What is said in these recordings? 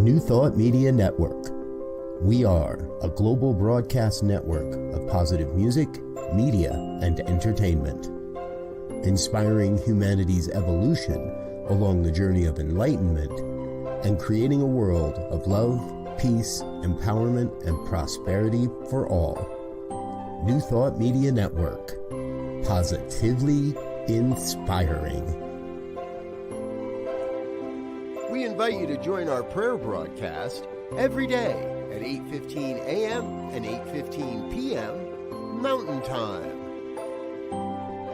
New Thought Media Network. We are a global broadcast network of positive music, media, and entertainment, inspiring humanity's evolution along the journey of enlightenment and creating a world of love, peace, empowerment, and prosperity for all. New Thought Media Network. Positively inspiring. We invite you to join our prayer broadcast every day at 8:15 a.m. and 8:15 p.m. Mountain Time.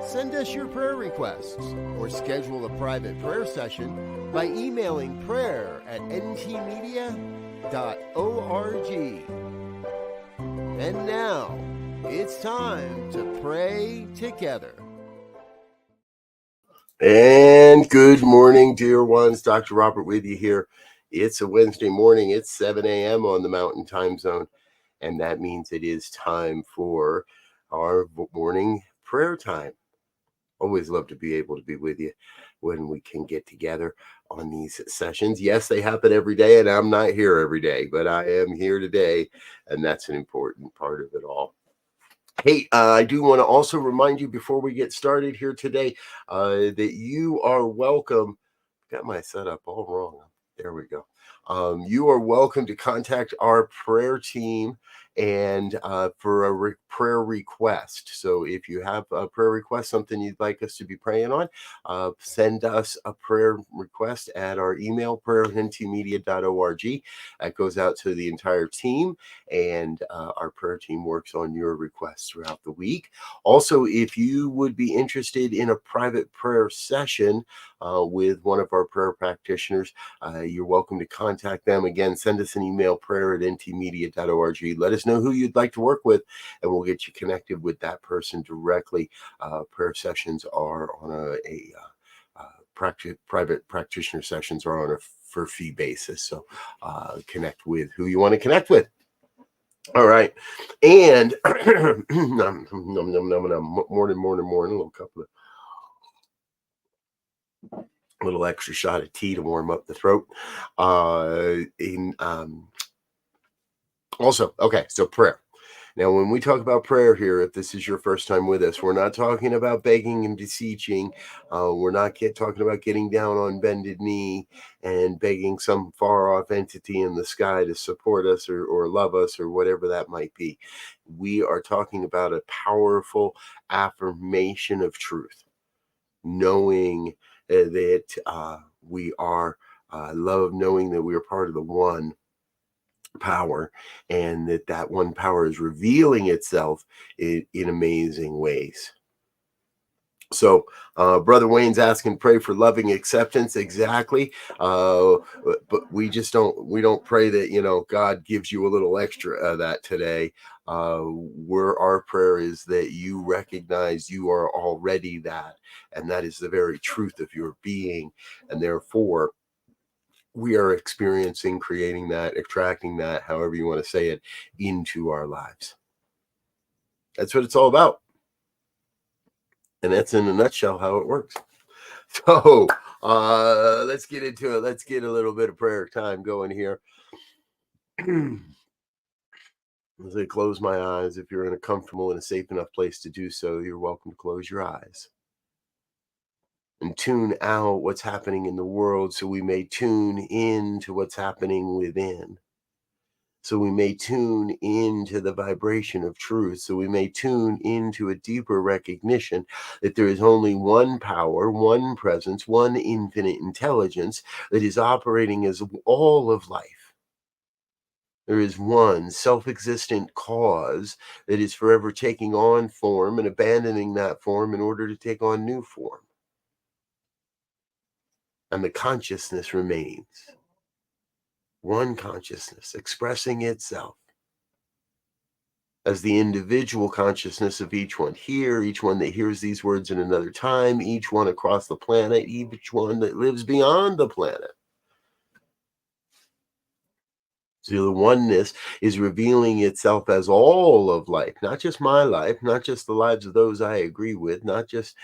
Send us your prayer requests or schedule a private prayer session by emailing prayer@ntmedia.org. And now, it's time to pray together. And good morning, dear ones. Dr. Robert with you here. It's a Wednesday morning. It's 7 a.m. on the Mountain Time Zone. And that means it is time for our morning prayer time. Always love to be able to be with you when we can get together on these sessions. Yes, they happen every day, and I'm not here every day, but I am here today, and that's an important part of it all. Hey, I do want to also remind you before we get started here today that you are welcome. Got my setup all wrong. There we go. You are welcome to contact our prayer team and for a prayer request. So if you have a prayer request, something you'd like us to be praying on, send us a prayer request at our email, prayer@ntmedia.org. That goes out to the entire team, and our prayer team works on your requests throughout the week. Also, if you would be interested in a private prayer session with one of our prayer practitioners, you're welcome to contact them. Again, send us an email, prayer@ntmedia.org. Let us know who you'd like to work with, and we'll get you connected with that person directly. Prayer sessions are on private practitioner sessions are on a for fee basis. So connect with who you want to connect with. All right. And morning, a little extra shot of tea to warm up the throat. So prayer. Now, when we talk about prayer here, if this is your first time with us, we're not talking about begging and beseeching. We're not talking about getting down on bended knee and begging some far off entity in the sky to support us or love us or whatever that might be. We are talking about a powerful affirmation of truth, knowing that we are love, knowing that we are part of the one power, and that one power is revealing itself in amazing ways. So Brother Wayne's asking, pray for loving acceptance. Exactly. But we don't pray that, God gives you a little extra of that today. Our prayer is that you recognize you are already that, and that is the very truth of your being. And therefore, we are experiencing, creating that, attracting that, however you want to say it, into our lives. That's what it's all about. And that's in a nutshell how it works. So let's get into it. Let's get a little bit of prayer time going here. As I close my eyes, if you're in a comfortable and a safe enough place to do so, you're welcome to close your eyes and tune out what's happening in the world so we may tune in to what's happening within. So we may tune into the vibration of truth. So we may tune into a deeper recognition that there is only one power, one presence, one infinite intelligence that is operating as all of life. There is one self-existent cause that is forever taking on form and abandoning that form in order to take on new form. And the consciousness remains. One consciousness expressing itself as the individual consciousness of each one here, each one that hears these words in another time, each one across the planet, each one that lives beyond the planet. So the oneness is revealing itself as all of life, not just my life, not just the lives of those I agree with, not just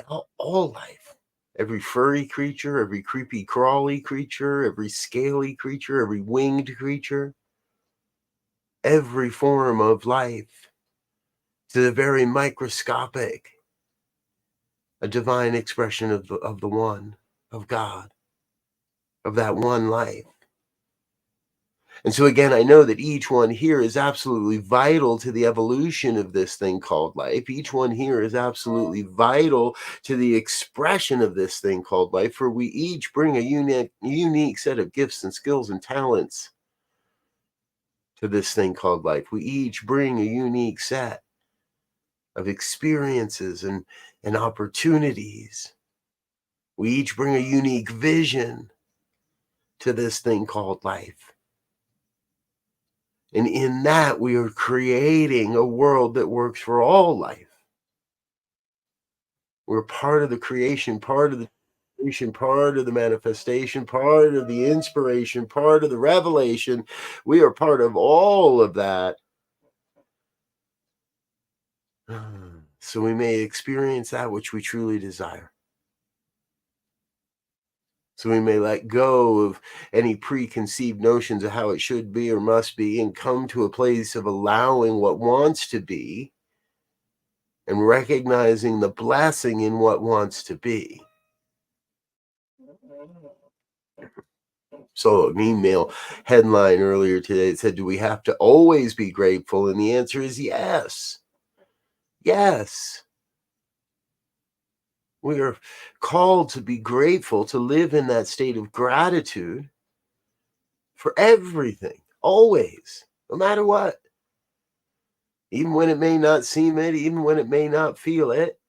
all life. Every furry creature, every creepy crawly creature, every scaly creature, every winged creature, every form of life, to the very microscopic, a divine expression of the one, of God, of that one life. And so again, I know that each one here is absolutely vital to the evolution of this thing called life. Each one here is absolutely vital to the expression of this thing called life, for we each bring a unique set of gifts and skills and talents to this thing called life. We each bring a unique set of experiences and opportunities. We each bring a unique vision to this thing called life. And in that, we are creating a world that works for all life. We're part of the creation, part of the creation, part of the manifestation, part of the inspiration, part of the revelation. We are part of all of that. So we may experience that which we truly desire. So we may let go of any preconceived notions of how it should be or must be and come to a place of allowing what wants to be and recognizing the blessing in what wants to be. So an email headline earlier today that said, do we have to always be grateful? And the answer is yes. Yes. We are called to be grateful, to live in that state of gratitude for everything, always, no matter what. Even when it may not seem it, even when it may not feel it.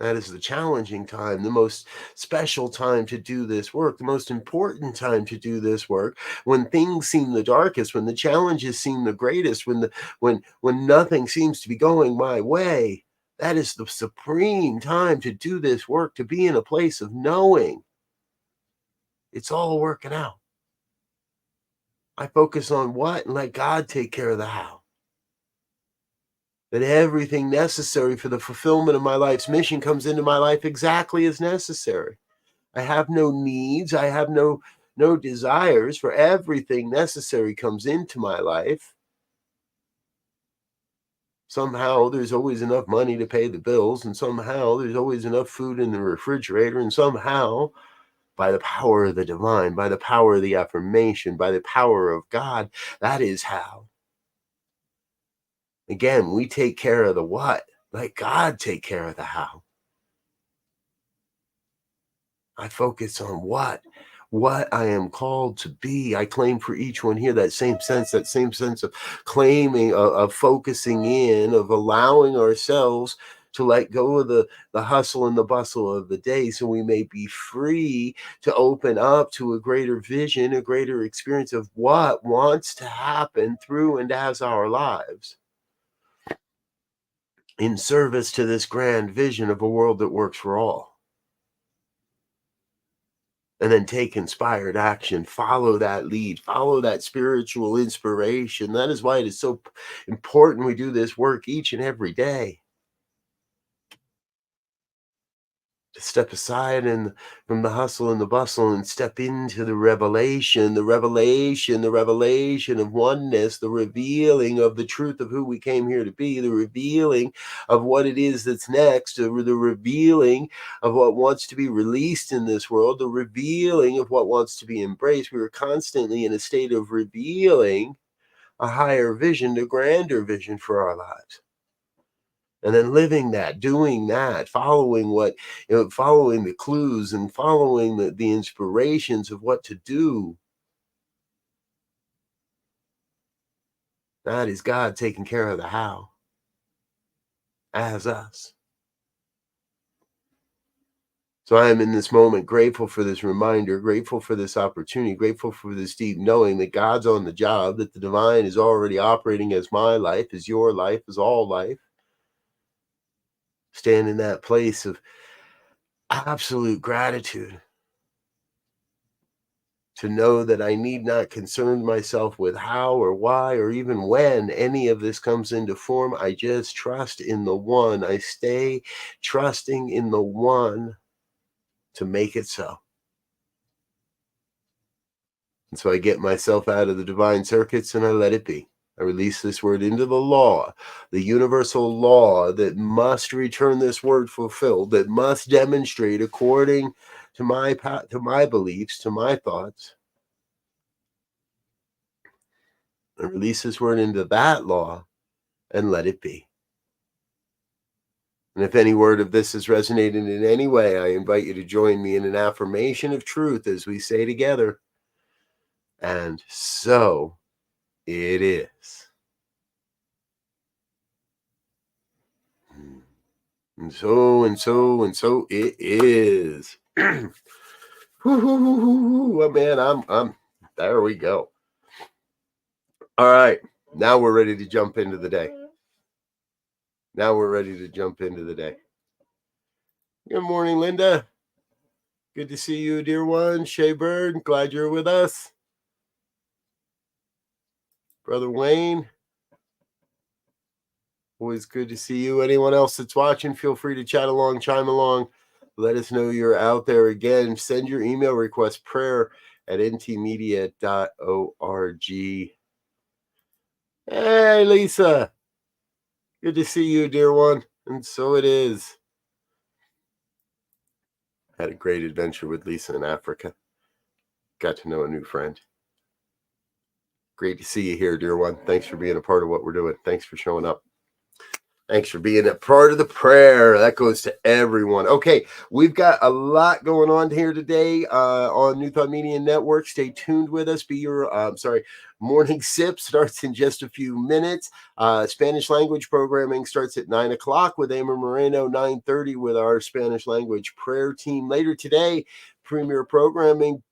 That is the challenging time, the most special time to do this work, the most important time to do this work, when things seem the darkest, when the challenges seem the greatest, when nothing seems to be going my way. That is the supreme time to do this work, to be in a place of knowing it's all working out. I focus on what and let God take care of the how. That everything necessary for the fulfillment of my life's mission comes into my life exactly as necessary. I have no needs. I have no desires, for everything necessary comes into my life. Somehow there's always enough money to pay the bills, and somehow there's always enough food in the refrigerator, and somehow, by the power of the divine, by the power of the affirmation, by the power of God, that is how. Again, we take care of the what, let God take care of the how. I focus on what I am called to be. I claim for each one here that same sense of claiming, of focusing in, of allowing ourselves to let go of the hustle and the bustle of the day, so we may be free to open up to a greater vision, a greater experience of what wants to happen through and as our lives, in service to this grand vision of a world that works for all. And then take inspired action, follow that lead, follow that spiritual inspiration. That is why it is so important we do this work each and every day. To step aside from the hustle and the bustle and step into the revelation of oneness, the revealing of the truth of who we came here to be, the revealing of what it is that's next, the revealing of what wants to be released in this world, the revealing of what wants to be embraced. We are constantly in a state of revealing a higher vision, a grander vision for our lives. And then living that, doing that, following following the clues and following the inspirations of what to do. That is God taking care of the how as us. So I am in this moment grateful for this reminder, grateful for this opportunity, grateful for this deep knowing that God's on the job, that the divine is already operating as my life, as your life, as all life. Stand in that place of absolute gratitude. to know that I need not concern myself with how or why or even when any of this comes into form. I just trust in the one. I stay trusting in the one to make it so. And so I get myself out of the divine circuits and I let it be. I release this word into the law, the universal law that must return this word fulfilled, that must demonstrate according to my beliefs, to my thoughts. I release this word into that law and let it be. And if any word of this has resonated in any way, I invite you to join me in an affirmation of truth as we say together, and so it is. And so it is. Well, man, I'm there we go. All right. Now we're ready to jump into the day. Good morning, Linda. Good to see you, dear one. Shay Bird, glad you're with us. Brother Wayne, always good to see you. Anyone else that's watching, feel free to chat along, chime along. Let us know you're out there. Again, send your email request, prayer@ntmedia.org. Hey, Lisa. Good to see you, dear one. And so it is. Had a great adventure with Lisa in Africa. Got to know a new friend. Great to see you here, dear one. Thanks for being a part of what we're doing. Thanks for showing up. Thanks for being a part of the prayer. That goes to everyone. Okay, we've got a lot going on here today on New Thought Media Network. Stay tuned with us. Be your, morning sip starts in just a few minutes. Spanish language programming starts at 9 o'clock with Emma Moreno, 9:30 with our Spanish language prayer team. Later today, premier programming,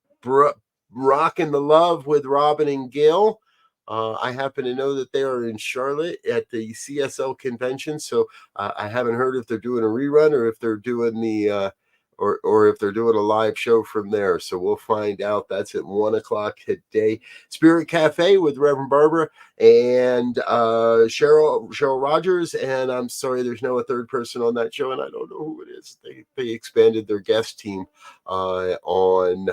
Rockin' the Love with Robin and Gil. I happen to know that they are in Charlotte at the CSL convention, so I haven't heard if they're doing a rerun or if they're doing the or if they're doing a live show from there. So we'll find out. That's at 1 o'clock today. Spirit Cafe with Reverend Barbara and Cheryl Rogers. And I'm sorry, there's no a third person on that show, and I don't know who it is. They expanded their guest team on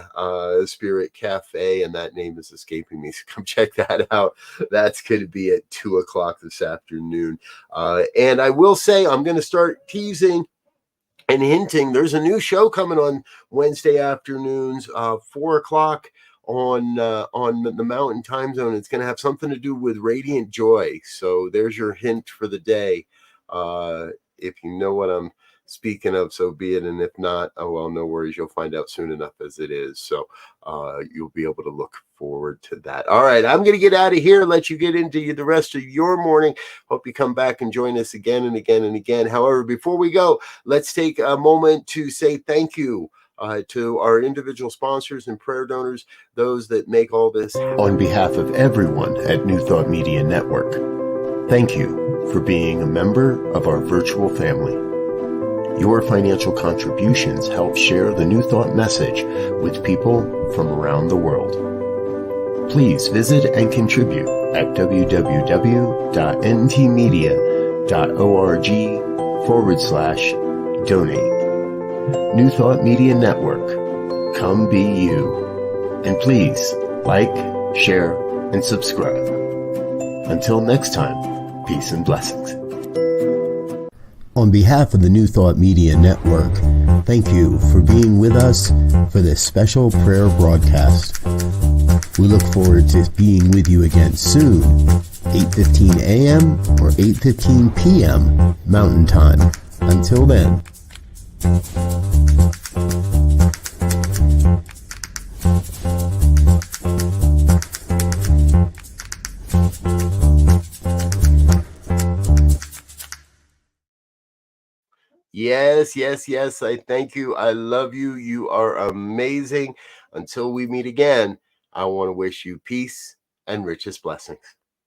Spirit Cafe, and that name is escaping me. So come check that out. That's going to be at 2 o'clock this afternoon. And I will say I'm going to start teasing and hinting there's a new show coming on Wednesday afternoons, 4 o'clock on the Mountain Time Zone. It's going to have something to do with Radiant Joy. So there's your hint for the day. If you know what I'm speaking of, so be it. And if not, oh well, no worries. You'll find out soon enough as it is. So you'll be able to look forward to that. All right, I'm going to get out of here, let you get into the rest of your morning. Hope you come back and join us again and again and again. However, before we go, let's take a moment to say thank you to our individual sponsors and prayer donors, those that make all this happen. On behalf of everyone at New Thought Media Network, thank you for being a member of our virtual family. Your financial contributions help share the New Thought message with people from around the world. Please visit and contribute at www.ntmedia.org/donate. New Thought Media Network. Come be you. And please like, share, and subscribe. Until next time, peace and blessings. On behalf of the New Thought Media Network, thank you for being with us for this special prayer broadcast. We look forward to being with you again soon, 8:15 a.m. or 8:15 p.m. Mountain Time. Until then. Yes. I thank you. I love you. You are amazing. Until we meet again, I want to wish you peace and richest blessings.